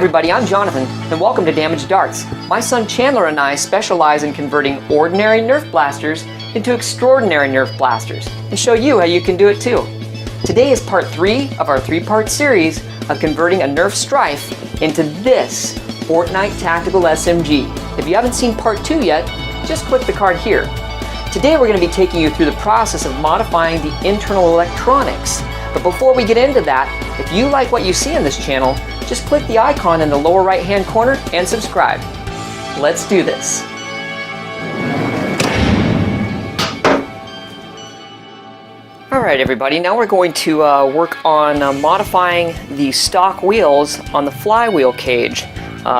everybody, I'm Jonathan, and welcome to Damaged Darts. My son Chandler and I specialize in converting ordinary Nerf blasters into extraordinary Nerf blasters, and show you how you can do it too. Today is part 3 of our 3-part series of converting a Nerf Strife into this Fortnite Tactical SMG. If you haven't seen part 2 yet, just click the card here. Today we're going to be taking you through the process of modifying the internal electronics. But before we get into that, if you like what you see in this channel, just click the icon in the lower right hand corner and subscribe. Let's do this. Alright everybody, now we're going to work on modifying the stock wheels on the flywheel cage.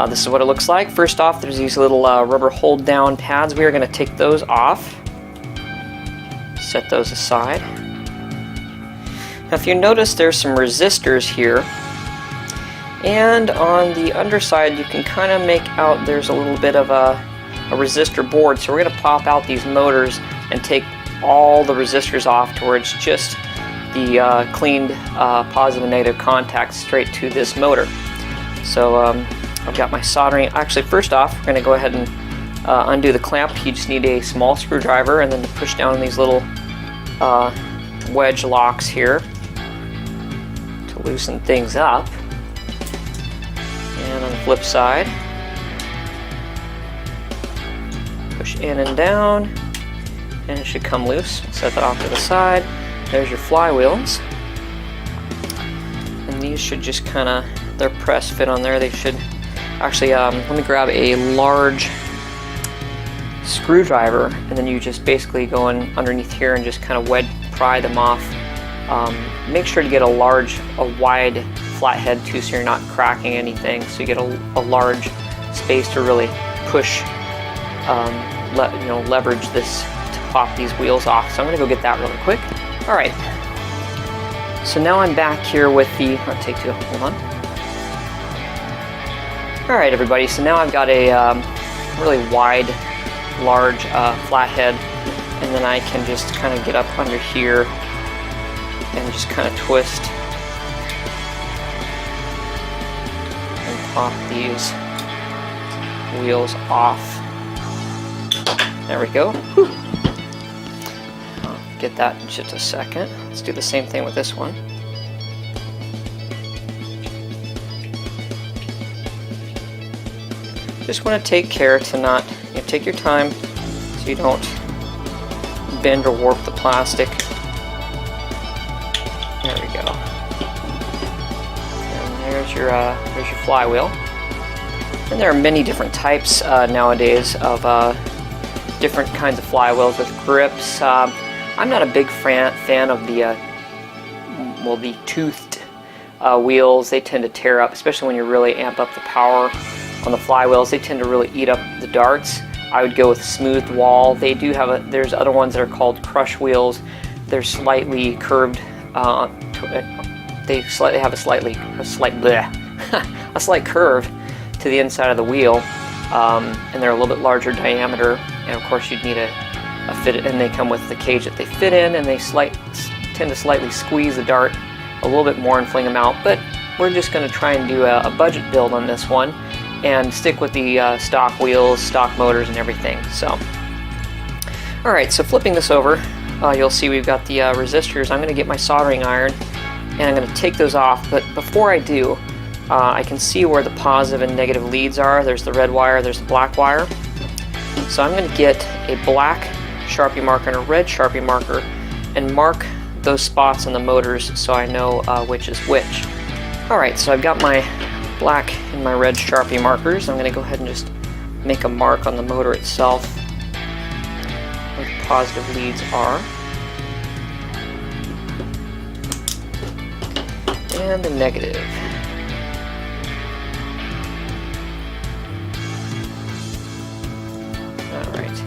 This is what it looks like. First off, there's these little rubber hold down pads. We are going to take those off. Set those aside. Now if you notice, there's some resistors here, and on the underside you can kind of make out there's a little bit of a resistor board. So we're going to pop out these motors and take all the resistors off to where it's just the cleaned positive and negative contacts straight to this motor. So I've got my soldering. Actually, first off, we're going to go ahead and undo the clamp. You just need a small screwdriver and then to push down these little wedge locks here to loosen things up. And on the flip side, push in and down, and it should come loose. Set that off to the side. There's your flywheels, and these should just kind of, they're press fit on there. They should actually, let me grab a large screwdriver, and then you just basically go in underneath here and just kind of pry them off. Make sure to get a wide flat head too, so you're not cracking anything. So you get a large space to really push, leverage this to pop these wheels off. So I'm going to go get that really quick. All right. So now I'm back here with the. I'll take 2. Hold on. All right, everybody. So now I've got a really wide, large flat head, and then I can just kind of get up under here and just kind of twist and pop these wheels off. There we go. Whew. I'll get that in just a second. Let's do the same thing with this one. Just want to take care to not, take your time so you don't bend or warp the plastic. There we go. And there's your flywheel. And there are many different types nowadays of different kinds of flywheels with grips. I'm not a big fan of the toothed wheels. They tend to tear up, especially when you really amp up the power on the flywheels. They tend to really eat up the darts. I would go with smoothed wall. They do have there's other ones that are called crush wheels. They're slightly curved. They have a slight curve to the inside of the wheel, and they're a little bit larger diameter. And of course, you'd need a fit, and they come with the cage that they fit in, and they tend to slightly squeeze the dart a little bit more and fling them out. But we're just going to try and do a budget build on this one, and stick with the stock wheels, stock motors, and everything. So, all right. So flipping this over. You'll see we've got the resistors. I'm going to get my soldering iron and I'm going to take those off, but before I do, I can see where the positive and negative leads are. There's the red wire, there's the black wire. So I'm going to get a black Sharpie marker and a red Sharpie marker and mark those spots on the motors so I know which is which. Alright, so I've got my black and my red Sharpie markers. I'm going to go ahead and just make a mark on the motor itself where the positive leads are, and the negative. Alright,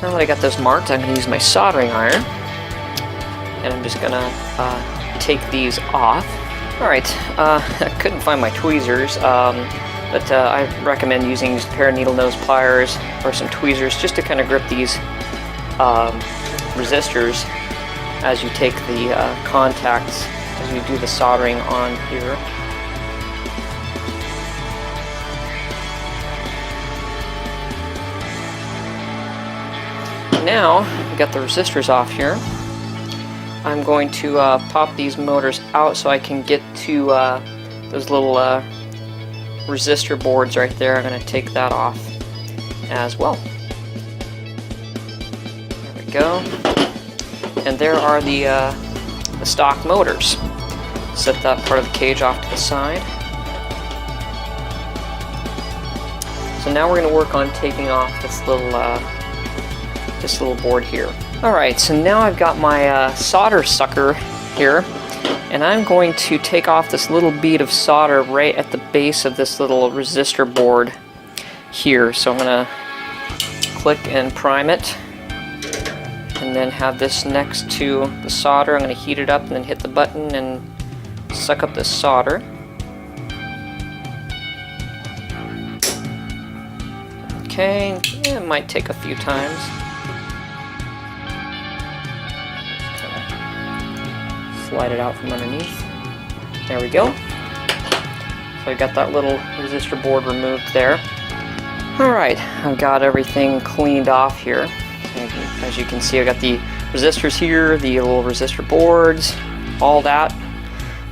now that I got those marked, I'm going to use my soldering iron, and I'm just going to take these off. Alright, I couldn't find my tweezers, but I recommend using just a pair of needle nose pliers or some tweezers just to kind of grip these resistors as you take the contacts, as you do the soldering on here. Now, we got the resistors off here. I'm going to pop these motors out so I can get to those little resistor boards right there. I'm going to take that off as well. There we go. And there are the stock motors. Set that part of the cage off to the side. So now we're going to work on taking off this little board here. Alright, so now I've got my solder sucker here, and I'm going to take off this little bead of solder right at the base of this little resistor board here. So I'm going to click and prime it, and then have this next to the solder. I'm going to heat it up and then hit the button and suck up the solder. Okay, it might take a few times. Slide it out from underneath. There we go. So I got that little resistor board removed there. Alright, I've got everything cleaned off here. As you can see, I've got the resistors here, the little resistor boards, all that.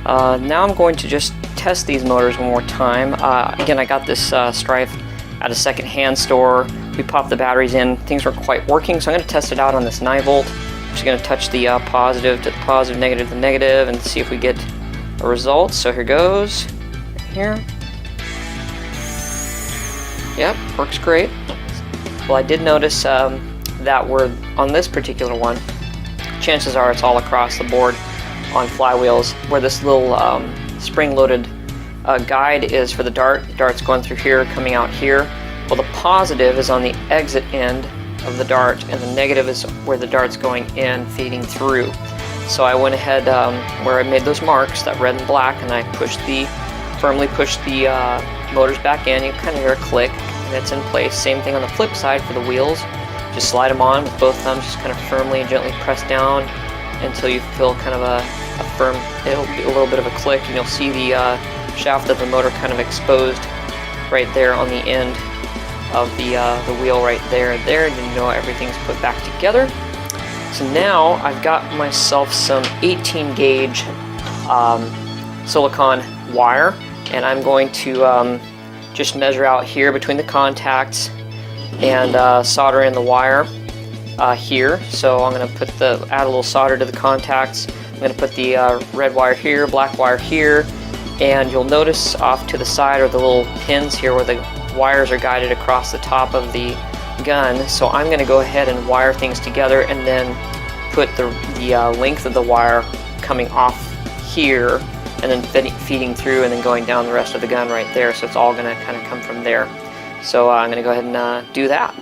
Now I'm going to just test these motors one more time. Again, I got this Strife at a second-hand store. We popped the batteries in. Things weren't quite working, so I'm going to test it out on this 9-volt. I'm just going to touch the positive to the positive, negative to the negative, and see if we get a result. So here goes. Right here. Yep, works great. Well, I did notice that we're on this particular one. Chances are it's all across the board on flywheels, where this little spring-loaded guide is for the dart. The dart's going through here, coming out here. Well, the positive is on the exit end of the dart, and the negative is where the dart's going in, feeding through. So I went ahead where I made those marks, that red and black, and I firmly pushed the motors back in. You kind of hear a click, and it's in place. Same thing on the flip side for the wheels. Just slide them on with both thumbs, just kind of firmly and gently press down until you feel kind of a firm, it'll be a little bit of a click, and you'll see the shaft of the motor kind of exposed right there on the end of the wheel right there, and you know everything's put back together. So now I've got myself some 18 gauge silicone wire, and I'm going to just measure out here between the contacts and solder in the wire here. So I'm going to add a little solder to the contacts. I'm going to put the red wire here, black wire here, and you'll notice off to the side are the little pins here where the wires are guided across the top of the gun. So I'm going to go ahead and wire things together and then put the length of the wire coming off here and then feeding through and then going down the rest of the gun right there. So it's all going to kind of come from there. So I'm going to go ahead and do that.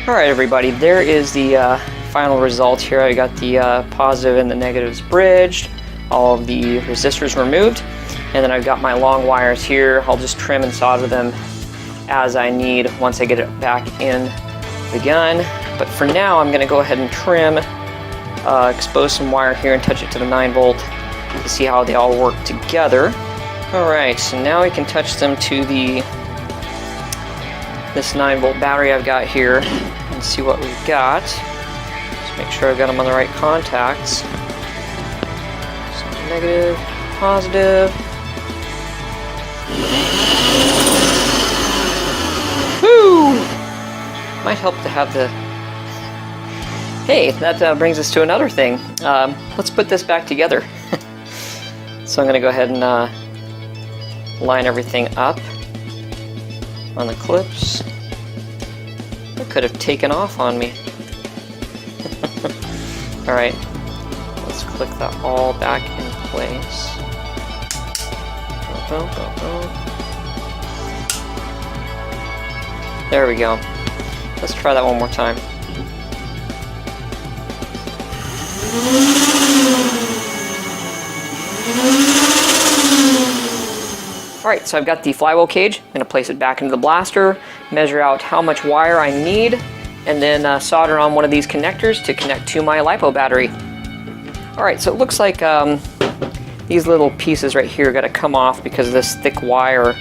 Alright everybody, there is the final result here. I got the positive and the negatives bridged, all of the resistors removed, and then I've got my long wires here. I'll just trim and solder them as I need once I get it back in the gun. But for now, I'm going to go ahead and trim, expose some wire here and touch it to the 9-volt to see how they all work together. Alright, so now we can touch them to this 9-volt battery I've got here and see what we've got. Just make sure I've got them on the right contacts. So negative, positive. Woo! Might help to have the... Hey, that brings us to another thing. Let's put this back together. So I'm going to go ahead and line everything up on the clips. It could have taken off on me. Alright, let's click that all back in place. There we go. Let's try that one more time. Alright, so I've got the flywheel cage. I'm going to place it back into the blaster, measure out how much wire I need, and then solder on one of these connectors to connect to my LiPo battery. Alright, so it looks like these little pieces right here got to come off because of this thick wire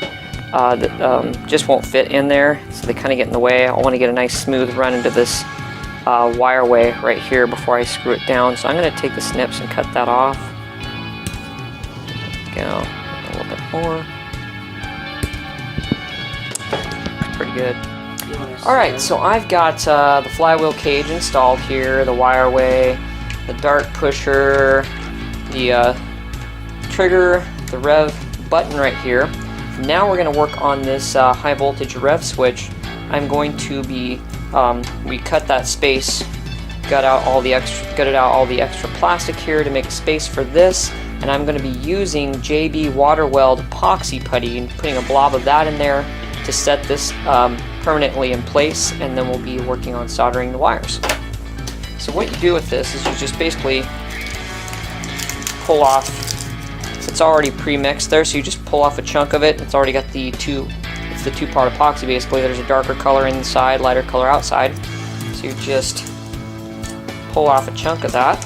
that just won't fit in there, so they kind of get in the way. I want to get a nice smooth run into this wireway right here before I screw it down. So I'm going to take the snips and cut that off. Go a little bit more. Pretty good. Alright, so I've got the flywheel cage installed here, the wireway, the dart pusher, the trigger, the rev button right here. Now we're going to work on this high voltage rev switch. I'm going to be, we cut that space, gutted out all the extra plastic here to make a space for this, and I'm going to be using JB Water Weld epoxy putty and putting a blob of that in there to set this permanently in place, and then we'll be working on soldering the wires. So what you do with this is you just basically pull off, it's already pre-mixed there, so you just pull off a chunk of it. It's already got the two-part epoxy basically. There's a darker color inside, lighter color outside. So you just pull off a chunk of that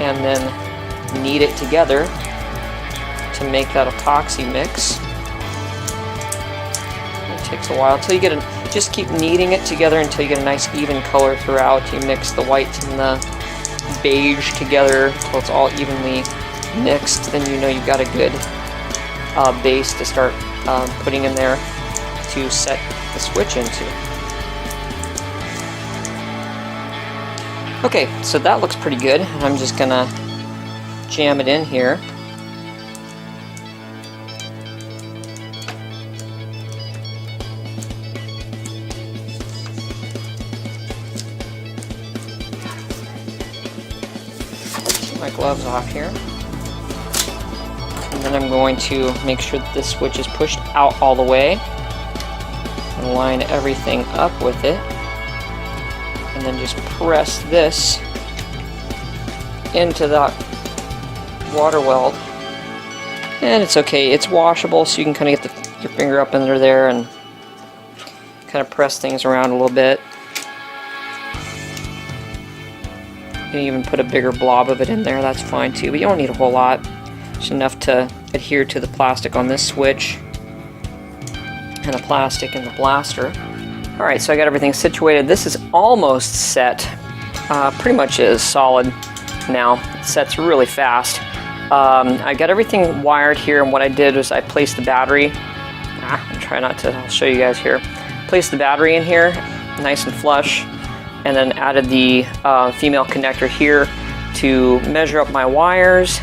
and then knead it together to make that epoxy mix. It takes a while until you get just keep kneading it together until you get a nice even color throughout. You mix the white and the beige together until it's all evenly mixed. Then you know you've got a good base to start putting in there to set the switch into. Okay, so that looks pretty good. I'm just gonna jam it in here. My gloves off here, and then I'm going to make sure that this switch is pushed out all the way and line everything up with it, and then just press this into that water weld. And it's okay, it's washable, so you can kind of get your finger up under there and kind of press things around a little bit. You can even put a bigger blob of it in there, that's fine too, but you don't need a whole lot. Just enough to adhere to the plastic on this switch and the plastic in the blaster. Alright, so I got everything situated. This is almost set. Pretty much is solid now. It sets really fast. I got everything wired here, and what I did was I placed the battery. I'll try not to, I'll show you guys here. Placed the battery in here, nice and flush. And then added the female connector here to measure up my wires,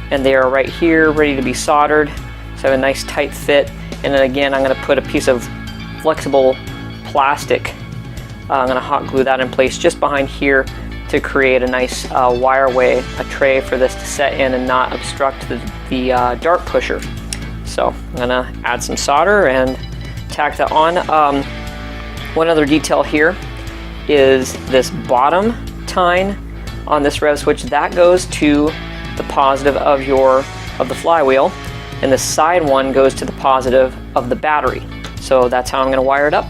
and they are right here ready to be soldered, so I have a nice tight fit. And then again, I'm going to put a piece of flexible plastic, I'm going to hot glue that in place just behind here to create a nice wireway, a tray for this to set in and not obstruct the dart pusher. So I'm going to add some solder and tack that on. One other detail here is this bottom tine on this rev switch, that goes to the positive of the flywheel, and the side one goes to the positive of the battery. So that's how I'm going to wire it up.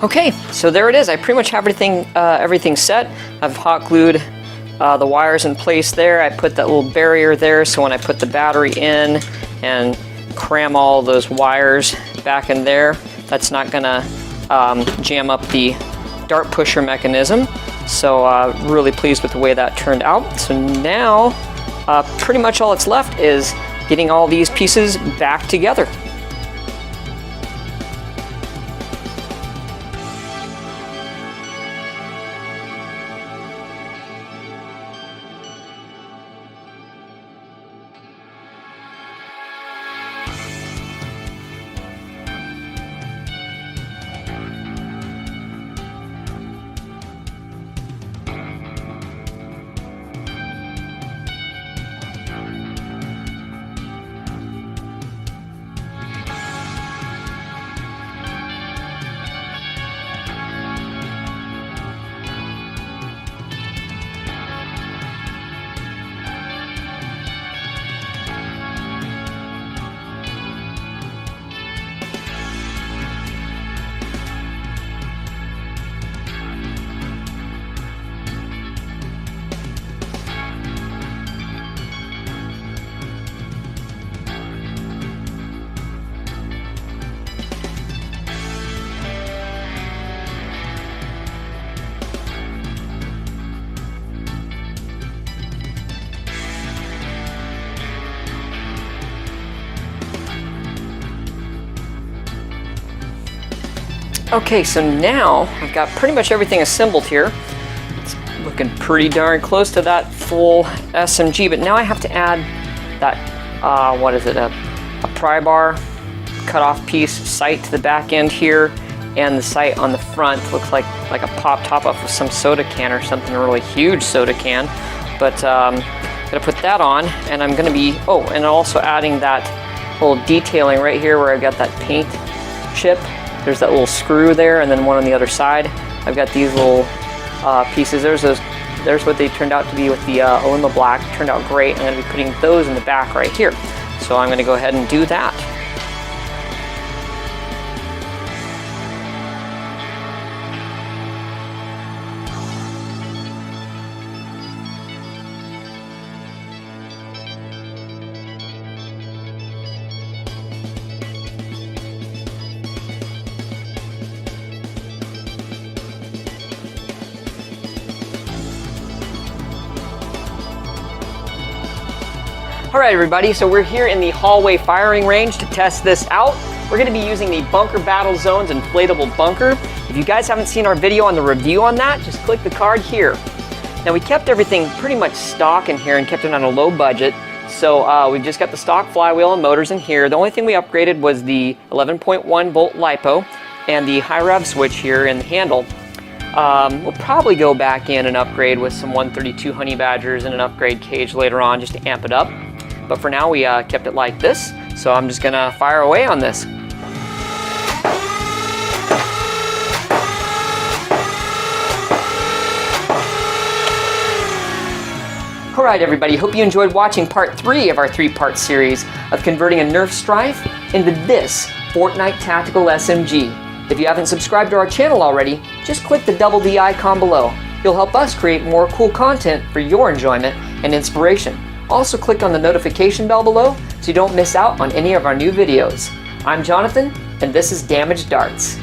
Okay, so there it is. I pretty much have everything set. I've hot glued the wires in place there. I put that little barrier there, so when I put the battery in and cram all those wires back in there, that's not gonna jam up the dart pusher mechanism. So really pleased with the way that turned out. So now pretty much all that's left is getting all these pieces back together. Okay, so now I've got pretty much everything assembled here. It's looking pretty darn close to that full SMG, but now I have to add that, what is it, a pry bar cut-off piece sight to the back end here, and the sight on the front looks like a pop top off of some soda can or something, a really huge soda can. But I'm gonna put that on, and I'm gonna be, and also adding that little detailing right here where I've got that paint chip. There's that little screw there, and then one on the other side. I've got these little pieces. There's what they turned out to be with the Olima Black. Turned out great. I'm going to be putting those in the back right here. So I'm going to go ahead and do that. Alright everybody, so we're here in the hallway firing range to test this out. We're going to be using the Bunker Battle Zone's inflatable bunker. If you guys haven't seen our video on the review on that, just click the card here. Now we kept everything pretty much stock in here and kept it on a low budget. So we've just got the stock flywheel and motors in here. The only thing we upgraded was the 11.1 volt LiPo and the high rev switch here in the handle. We'll probably go back in and upgrade with some 132 honey badgers and an upgrade cage later on just to amp it up. But for now we kept it like this, so I'm just gonna fire away on this. Alright everybody, hope you enjoyed watching part 3 of our 3-part series of converting a Nerf Strife into this Fortnite Tactical SMG. If you haven't subscribed to our channel already, just click the double D icon below. You'll help us create more cool content for your enjoyment and inspiration. Also click on the notification bell below so you don't miss out on any of our new videos. I'm Jonathan, and this is Damaged Darts.